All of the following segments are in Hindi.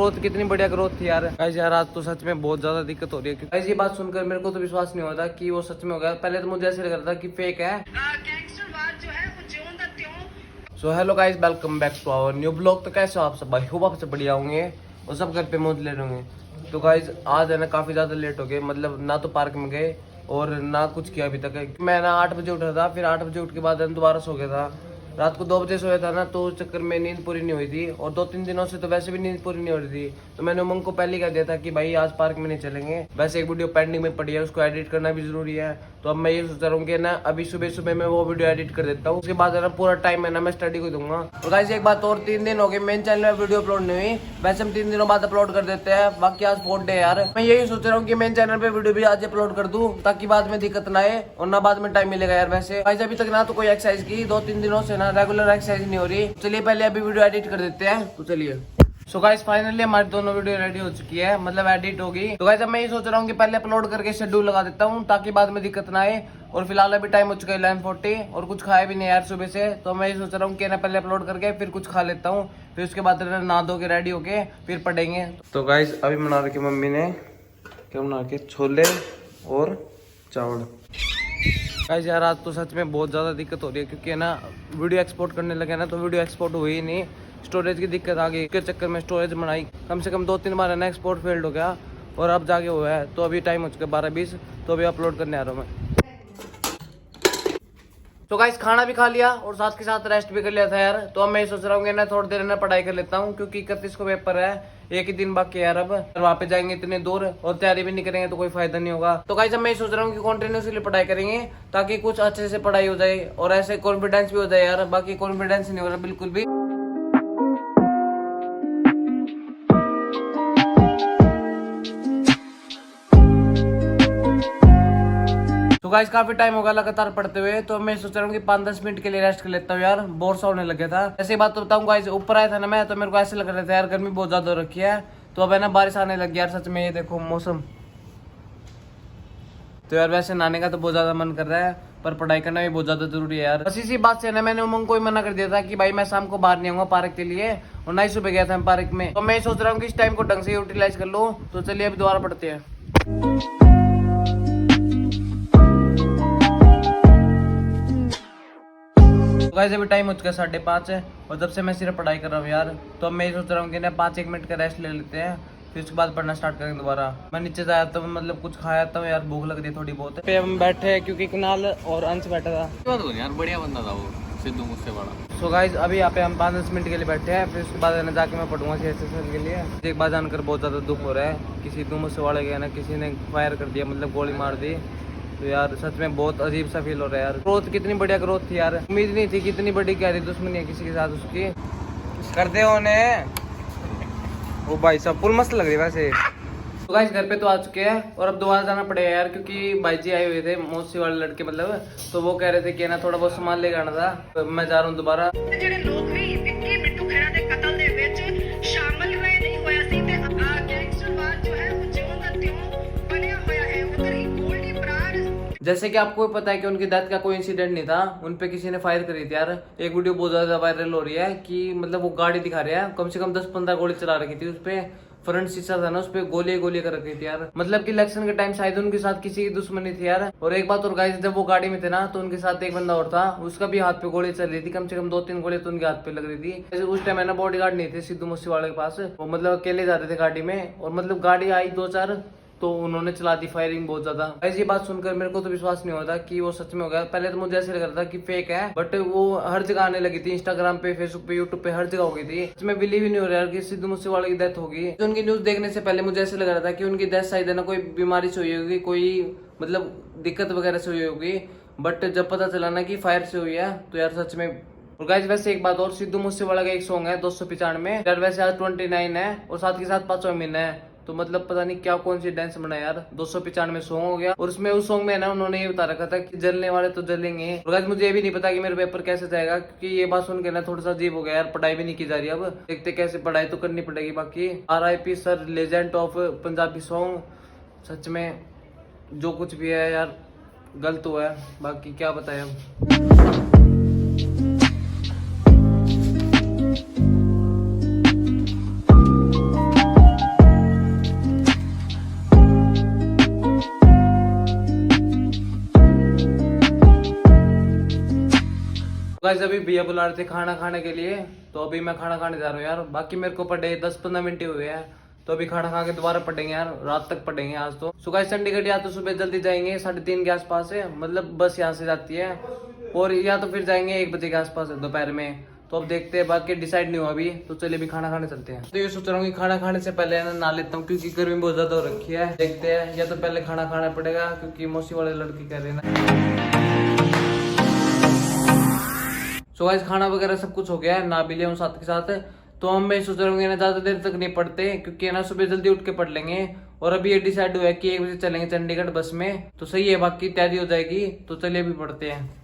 ग्रोथ कितनी बढ़िया ग्रोथ थी यार। गाइस यार आज तो सच में बहुत ज्यादा दिक्कत हो रही है। गाइस ये बात सुनकर मेरे को तो विश्वास नहीं हो रहा कि वो सच में हो गया। पहले तो मुझे ऐसे लग रहा था कि फेक है। So hello guys, welcome back to our new blog. तो कैसे हो आप सब? भाई होप आप सब बढ़िया होंगे और सब घर पे मौज ले रहे होंगे। तो गाइस आज है ना काफी ज्यादा लेट हो गए, मतलब ना तो पार्क में गए और ना कुछ किया अभी तक। मैं ना 8 बजे उठा था, फिर 8 बजे उठ के बाद दोबारा सो गया था। रात को 2 बजे सोया था ना, तो उस चक्कर में नींद पूरी नहीं हुई थी और 2-3 दिनों से तो वैसे भी नींद पूरी नहीं हो रही थी। तो मैंने उमंग को पहले कह दिया था कि भाई आज पार्क में नहीं चलेंगे। वैसे एक वीडियो पेंडिंग में पड़ी है, उसको एडिट करना भी जरूरी है। तो अब मैं ये सोच रहा हूँ कि ना अभी सुबह सुबह मैं वो वीडियो एडिट कर देता हूँ, उसके बाद है ना पूरा टाइम है ना मैं स्टडी को दूंगा। तो गाइस एक बात और, 3 दिन हो गए मेन चैनल में वीडियो अपलोड नहीं हुई। वैसे हम 3 दिनों बाद अपलोड कर देते हैं, बाकी आज 4 डे यार। मैं यही सोच रहा हूँ कि मेन चैनल पे वीडियो भी आज अपलोड कर दूं, ताकि बाद में दिक्कत ना आए और ना बाद में टाइम मिलेगा यार। वैसे गाइस अभी तक ना तो कोई एक्सरसाइज की, 2-3 दिनों से ना रेगुलर एक्सरसाइज नहीं हो रही। चलिए पहले अभी वीडियो एडिट कर देते हैं, तो चलिए। सो गाइस फाइनली हमारी दोनों वीडियो रेडी हो चुकी है, मतलब एडिट होगी। तो गाइस अब मैं ये सोच रहा हूँ कि पहले अपलोड करके शेड्यूल लगा देता हूँ, ताकि बाद में दिक्कत ना आए। और फिलहाल अभी टाइम हो चुका है 11:40 और कुछ खाया भी नहीं यार सुबह से। तो मैं ये सोच रहा हूँ कि ना पहले अपलोड करके फिर कुछ खा लेता हूँ, फिर उसके बाद नहा धो के रेडी होके फिर पढ़ेंगे। तो गाइस अभी बना रखी मम्मी ने, क्या बना के, छोले और चावल। गाइस यार आज तो सच में बहुत ज़्यादा दिक्कत हो रही है, क्योंकि है ना वीडियो एक्सपोर्ट करने लगे ना तो वीडियो एक्सपोर्ट हुई ही नहीं। स्टोरेज की दिक्कत आ गई, इसके चक्कर में स्टोरेज बनाई कम से कम 2-3 बार है ना, एक्सपोर्ट फेल्ड हो गया और अब जाके हुआ है। तो अभी टाइम हो चुका है 12:20, तो अभी अपलोड करने आ रहा हूँ मैं। तो गाइस खाना भी खा लिया और साथ के साथ रेस्ट भी कर लिया था यार। तो अब मैं सोच रहा हूँ ना थोड़ी देर ना पढ़ाई कर लेता हूँ, क्योंकि 31 को पेपर है, एक ही दिन बाकी है यार। अब वहाँ पे जाएंगे इतने दूर और तैयारी भी नहीं करेंगे तो कोई फायदा नहीं होगा। तो गाइस अब मैं सोच रहा हूँ कि कंटिन्यूसली पढ़ाई करेंगे, ताकि कुछ अच्छे से पढ़ाई हो जाए और ऐसे कॉन्फिडेंस भी हो जाए यार। बाकी कॉन्फिडेंस नहीं हो रहा बिल्कुल भी। तो गाइस काफी टाइम होगा लगातार पढ़ते हुए, तो मैं सोच रहा हूँ कि 5-10 मिनट के लिए रेस्ट कर लेता हूँ यार, बोर सा होने लग गया था। ऐसी बात तो बताऊँ गाइस, ऊपर आया था ना मैं, तो मेरे को ऐसे लग रहा था यार गर्मी बहुत ज्यादा हो रखी है। तो अब है ना बारिश आने लगी यार सच में, ये देखो मौसम। तो यार वैसे नहाने का तो बहुत ज्यादा मन कर रहा है, पर पढ़ाई करना भी बहुत ज्यादा जरूरी है यार। बस इसी बात से ना मैंने उमंग को ही मना कर दिया था कि भाई मैं शाम को बाहर नहीं आऊंगा पार्क के लिए, और ना ही सुबह गया था पार्क में। तो मैं सोच रहा हूँ कि इस टाइम को ढंग से यूटिलाइज कर लूँ। तो चलिए अभी दोबारा पढ़ते हैं। गाइस अभी टाइम हो चुका है 5:30 और जब से मैं सिर्फ पढ़ाई कर रहा हूँ यार। तो अब मैं सोच रहा हूँ कि ना 5-1 मिनट का रेस्ट ले लेते हैं, फिर उसके बाद पढ़ना स्टार्ट करेंगे दोबारा। मैं नीचे जाया तो मतलब कुछ खाया था यार, भूख लग रही है थोड़ी बहुत। पे हम बैठे हैं क्योंकि कुणाल और अंश बैठा था। यार बढ़िया बंदा था वो, सिद्धू मुझसे बड़ा। सो गाइस अभी यहाँ पे हम 5-10 मिनट के लिए बैठे हैं, फिर उसके बाद जाके मैं पढ़ूंगा CSSL के लिए। एक बात जानकर बहुत ज़्यादा दुख हो रहा है कि सिद्धू मुझसे वाले गए ना, किसी ने फायर कर दिया, मतलब गोली मार दी। तो यार सच में बहुत अजीब सा फील हो रहा है यार। ग्रोथ कितनी बढ़िया ग्रोथ थी यार, उम्मीद नहीं थी कि इतनी बड़ी गहरी दुश्मनी है किसी के साथ उसकी। करते होने वो भाई सब पुल मस्त लग रही है वैसे। तो गाइस घर पे तो आ चुके हैं और अब दोबारा जाना पड़ेगा यार, क्योंकि भाई जी आए हुए थे, मौसी वाले लड़के मतलब। तो वो कह रहे थे कि ना थोड़ा बहुत सामान लेकर आना था, तो मैं जा रहा हूँ दोबारा। जैसे कि आपको पता है कि उनकी डेथ का कोई इंसिडेंट नहीं था, उनपे किसी ने फायर करी थी यार। एक वीडियो बहुत ज्यादा वायरल हो रही है कि मतलब वो गाड़ी दिखा रहे हैं, कम से कम 10-15 गोली चला रखी थी उसपे। फ्रंट शीशा था ना, उसपे गोली कर रखी थी यार। मतलब कि इलेक्शन के टाइम शायद उनके साथ किसी की दुश्मनी थी यार। और एक बात और गाइस, जब वो गाड़ी में थे ना तो उनके साथ एक बंदा और था, उसका भी हाथ पे गोली चल रही थी, कम से कम 2-3 गोली तो उनके हाथ पे लग रही थी। उस टाइम है ना बॉडीगार्ड नहीं थे सिद्धू मूसेवाले के पास, वो मतलब अकेले जा रहे थे गाड़ी में। और मतलब गाड़ी आई 2-4 तो उन्होंने चला दी फायरिंग बहुत ज्यादा। ऐसी बात सुनकर मेरे को तो विश्वास नहीं होता कि वो सच में हो गया। पहले तो मुझे ऐसे लग रहा था कि फेक है, बट वो हर जगह आने लगी थी, इंस्टाग्राम पे, फेसबुक पे, यूट्यूब पे, हर जगह हो गई थी। इसमें बिलीव ही नहीं हो रहा है कि सिद्धू मूसेवाले की डेथ होगी। तो उनकी न्यूज देखने से पहले मुझे ऐसे लग रहा था कि उनकी डेथ शायद है ना कोई बीमारी से हुई होगी, कोई मतलब दिक्कत वगैरह से हुई होगी। बट जब पता चला ना कि फायर से हुई है, तो यार सच में। और गाइस वैसे एक बात और, सिद्धू मूसेवाला का एक सॉन्ग है 295 यार, वैसे आज 29 है और साथ के साथ 5वां महीना है। तो मतलब पता नहीं क्या कौन सी डांस बना यार, 295 सॉन्ग हो गया। और उसमें उस सॉन्ग में ना उन्होंने ये बता रखा था कि जलने वाले तो जलेंगे। और गाइस मुझे ये भी नहीं पता कि मेरा पेपर कैसे जाएगा, क्योंकि ये बात सुन के ना थोड़ा सा अजीब हो गया यार। पढ़ाई भी नहीं की जा रही, अब देखते कैसे, पढ़ाई तो करनी पड़ेगी। बाकी RIP sir, legend of Punjabi song. सच में जो कुछ भी है यार गलत हुआ है, बाकी क्या बताएं अब। गाइस अभी भैया बुला रहे थे खाना खाने के लिए, तो अभी मैं खाना खाने जा रहा हूँ यार। बाकी मेरे को पढ़े 10-15 मिनट ही हुए हैं, तो अभी खाना खा के दोबारा पढ़ेंगे यार, रात तक पढ़ेंगे आज तो। सो गाइस चंडीगढ़ या तो सुबह जल्दी जाएंगे 3:30 के आसपास है, मतलब बस यहाँ से जाती है, और या तो फिर जाएंगे 1 बजे के आसपास दोपहर में। तो अब देखते हैं, बाकी डिसाइड नहीं हुआ अभी। तो चलिए अभी खाना खाने चलते हैं। तो ये सोच रहा हूँ कि खाना खाने से पहले ना नहा लेता हूँ, क्योंकि गर्मी बहुत ज्यादा हो रखी है। देखते हैं, या तो पहले खाना खाना पड़ेगा, क्योंकि मौसी वाले लड़के कह रहे हैं ना। सो गाइस खाना वगैरह सब कुछ हो गया है, ना भी लिया हूँ साथ के साथ। तो हम मैं सोच रहा हूँ ना ज्यादा देर तक नहीं पढ़ते, क्योंकि ना सुबह जल्दी उठ के पढ़ लेंगे। और अभी ये डिसाइड हुआ है कि 1 बजे चलेंगे चंडीगढ़ बस में, तो सही है, बाकी तैयारी हो जाएगी। तो चलिए अभी पढ़ते हैं।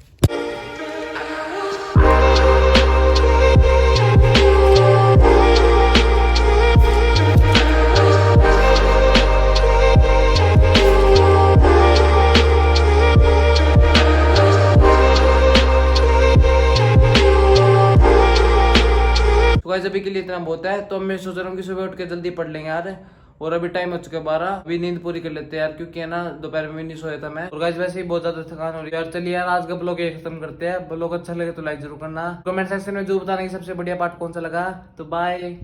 गाइस अभी के लिए इतना बहुत है। तो मैं सोच रहा हूँ कि सुबह उठ के जल्दी पढ़ लेंगे यार। और अभी टाइम हो चुका है 12, अभी नींद पूरी कर लेते हैं यार, क्योंकि है ना दोपहर में नहीं सोया था मैं। और गाइस वैसे ही बहुत ज्यादा थकान हो रही है यार। चलिए यार आज का ब्लॉग ये खत्म करते हैं। ब्लॉग अच्छा लगे तो लाइक जरूर करना, कमेंट सेक्शन में जो बताना कि सबसे बढ़िया पार्ट कौन सा लगा। तो बाय।